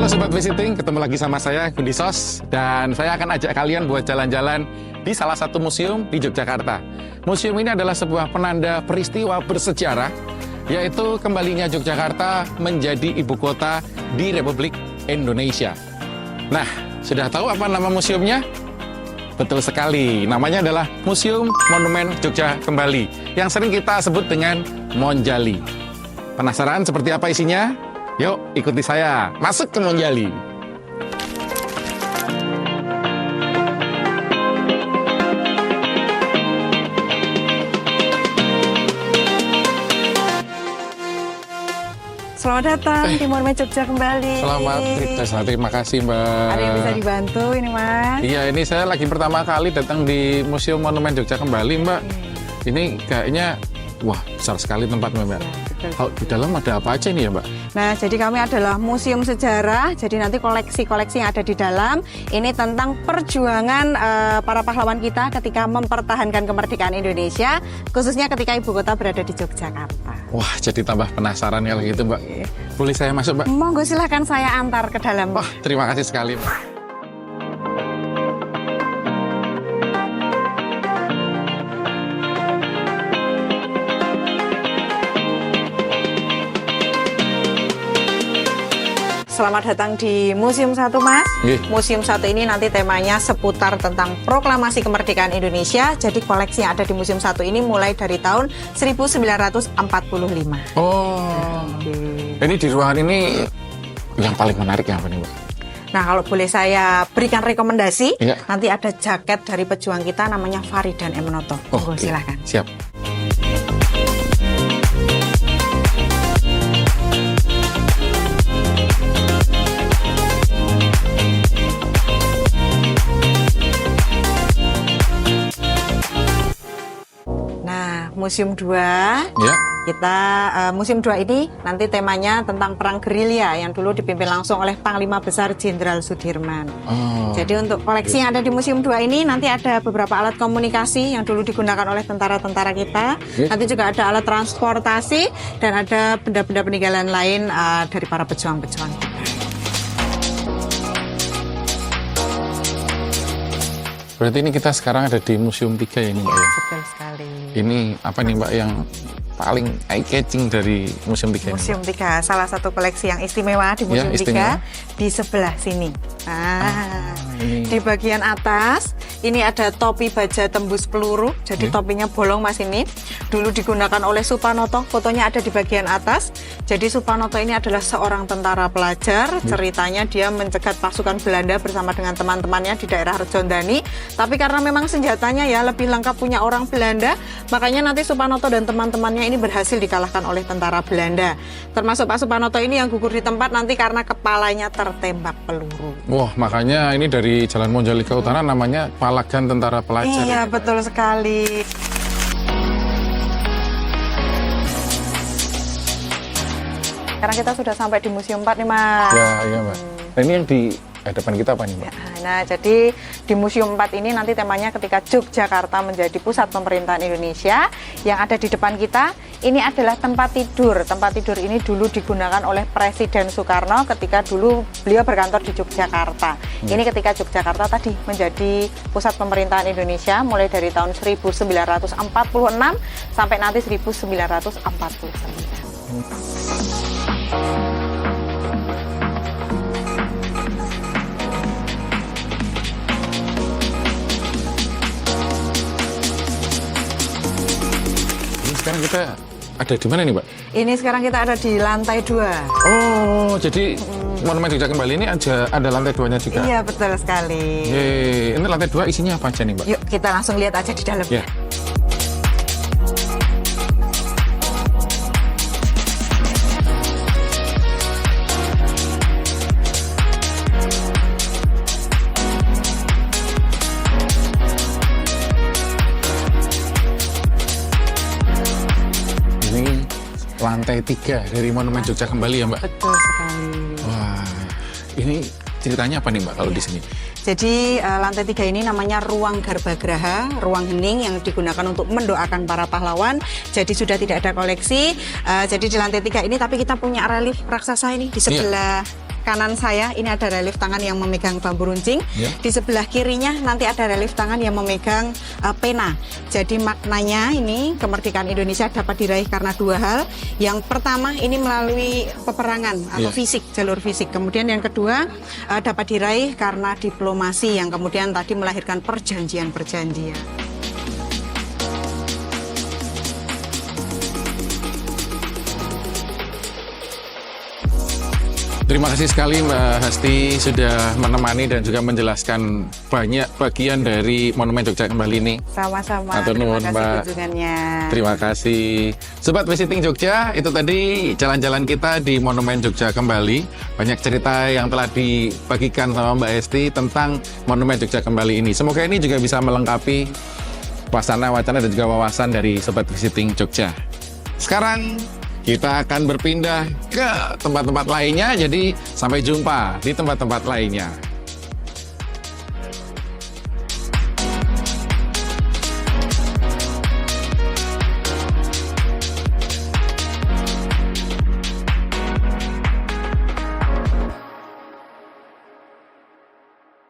Sobat Visiting, ketemu lagi sama saya, Gundi Sos. Dan saya akan ajak kalian buat jalan-jalan di salah satu museum di Yogyakarta. Museum ini adalah sebuah penanda peristiwa bersejarah, yaitu kembalinya Yogyakarta menjadi ibu kota di Republik Indonesia. Nah, sudah tahu apa nama museumnya? Betul sekali, namanya adalah Museum Monumen Jogja Kembali, yang sering kita sebut dengan Monjali. Penasaran seperti apa isinya? Yuk, ikuti saya, masuk ke Monjali. Selamat datang di Monumen Jogja Kembali. Selamat, terima kasih Mbak. Ada yang bisa dibantu ini Mas? Iya, ini saya lagi pertama kali datang di Museum Monumen Jogja Kembali Mbak. Ini kayaknya, wah besar sekali tempatnya Mbak. Kalau di dalam ada apa aja nih ya Mbak? Nah, jadi kami adalah museum sejarah. Jadi nanti koleksi-koleksi yang ada di dalam ini tentang perjuangan para pahlawan kita ketika mempertahankan kemerdekaan Indonesia, khususnya ketika ibu kota berada di Yogyakarta. Wah, jadi tambah penasaran kalau gitu Mbak. Boleh saya masuk Mbak? Monggo silahkan saya antar ke dalam. Wah, terima kasih sekali Mbak. Selamat datang di Museum 1 Mas. Museum 1 ini nanti temanya seputar tentang proklamasi kemerdekaan Indonesia. Jadi koleksi yang ada di Museum 1 ini mulai dari tahun 1945. Oh, ini di ruangan ini yang paling menarik yang apa nih Mbak? Nah, kalau boleh saya berikan rekomendasi, ya. Nanti ada jaket dari pejuang kita namanya Faridan M. Noto. Oh, silahkan. Siap. Museum 2, ya. Museum 2 ini nanti temanya tentang perang gerilya yang dulu dipimpin langsung oleh Panglima Besar Jenderal Sudirman. Jadi untuk koleksi yang ada di Museum 2 ini nanti ada beberapa alat komunikasi yang dulu digunakan oleh tentara-tentara kita. Nanti juga ada alat transportasi dan ada benda-benda peninggalan lain dari para pejuang-pejuang kita. Berarti ini kita sekarang ada di Museum 3 ya ini Mbak ya? Betul sekali. Ini apa nih Mbak yang paling eye-catching dari Museum 3 ini? Museum 3, salah satu koleksi yang istimewa di Museum 3 di sebelah sini. Di bagian atas ini ada topi baja tembus peluru. Jadi topinya bolong Mas ini. Dulu digunakan oleh Supanoto, fotonya ada di bagian atas. Jadi Supanoto ini adalah seorang tentara pelajar. Ceritanya dia mencegat pasukan Belanda bersama dengan teman-temannya di daerah Rejondani. Tapi karena memang senjatanya ya lebih lengkap punya orang Belanda, makanya nanti Supanoto dan teman-temannya ini berhasil dikalahkan oleh tentara Belanda. Termasuk Pak Supanoto ini yang gugur di tempat nanti karena kepalanya tertembak peluru. Wah, makanya ini dari Jalan Monjali ke utara namanya Palagan Tentara Pelajar. Iya, betul sekali. Sekarang kita sudah sampai di Museum 4 nih Mas. Ya, iya Mbak. Nah, ini yang di depan kita apa nih Mbak? Nah, jadi di Museum 4 ini nanti temanya ketika Yogyakarta menjadi pusat pemerintahan Indonesia. Yang ada di depan kita ini adalah tempat tidur. Tempat tidur ini dulu digunakan oleh Presiden Soekarno ketika dulu beliau berkantor di Yogyakarta. Ini ketika Yogyakarta tadi menjadi pusat pemerintahan Indonesia mulai dari tahun 1946 sampai nanti 1949. Sekarang kita ada di mana nih Mbak? Ini sekarang kita ada di lantai 2. Oh, jadi Monumen Jogja Kembali ini ada lantai 2-nya juga? Iya, betul sekali. Ini lantai 2 isinya apa aja nih Mbak? Yuk kita langsung lihat aja di dalam. Ya. Lantai 3 dari Monumen Jogja Kembali ya Mbak? Betul sekali. Wah, ini ceritanya apa nih Mbak kalau di sini? Jadi lantai 3 ini namanya ruang Garbagraha, ruang hening yang digunakan untuk mendoakan para pahlawan. Jadi sudah tidak ada koleksi. Jadi di lantai 3 ini tapi kita punya relief raksasa ini di sebelah kanan saya ini ada relief tangan yang memegang bambu runcing. Ya. Di sebelah kirinya nanti ada relief tangan yang memegang pena. Jadi maknanya ini kemerdekaan Indonesia dapat diraih karena dua hal. Yang pertama ini melalui peperangan atau fisik, jalur fisik. Kemudian yang kedua dapat diraih karena diplomasi yang kemudian tadi melahirkan perjanjian-perjanjian. Terima kasih sekali Mbak Hasti sudah menemani dan juga menjelaskan banyak bagian dari Monumen Jogja Kembali ini. Sama-sama. Matur nuwun, Terima kasih Mbak. kunjungannya. Terima kasih. Sobat Visiting Jogja, itu tadi jalan-jalan kita di Monumen Jogja Kembali. Banyak cerita yang telah dibagikan sama Mbak Hesti tentang Monumen Jogja Kembali ini. Semoga ini juga bisa melengkapi wacana dan juga wawasan dari Sobat Visiting Jogja. Sekarang kita akan berpindah ke tempat-tempat lainnya, jadi sampai jumpa di tempat-tempat lainnya.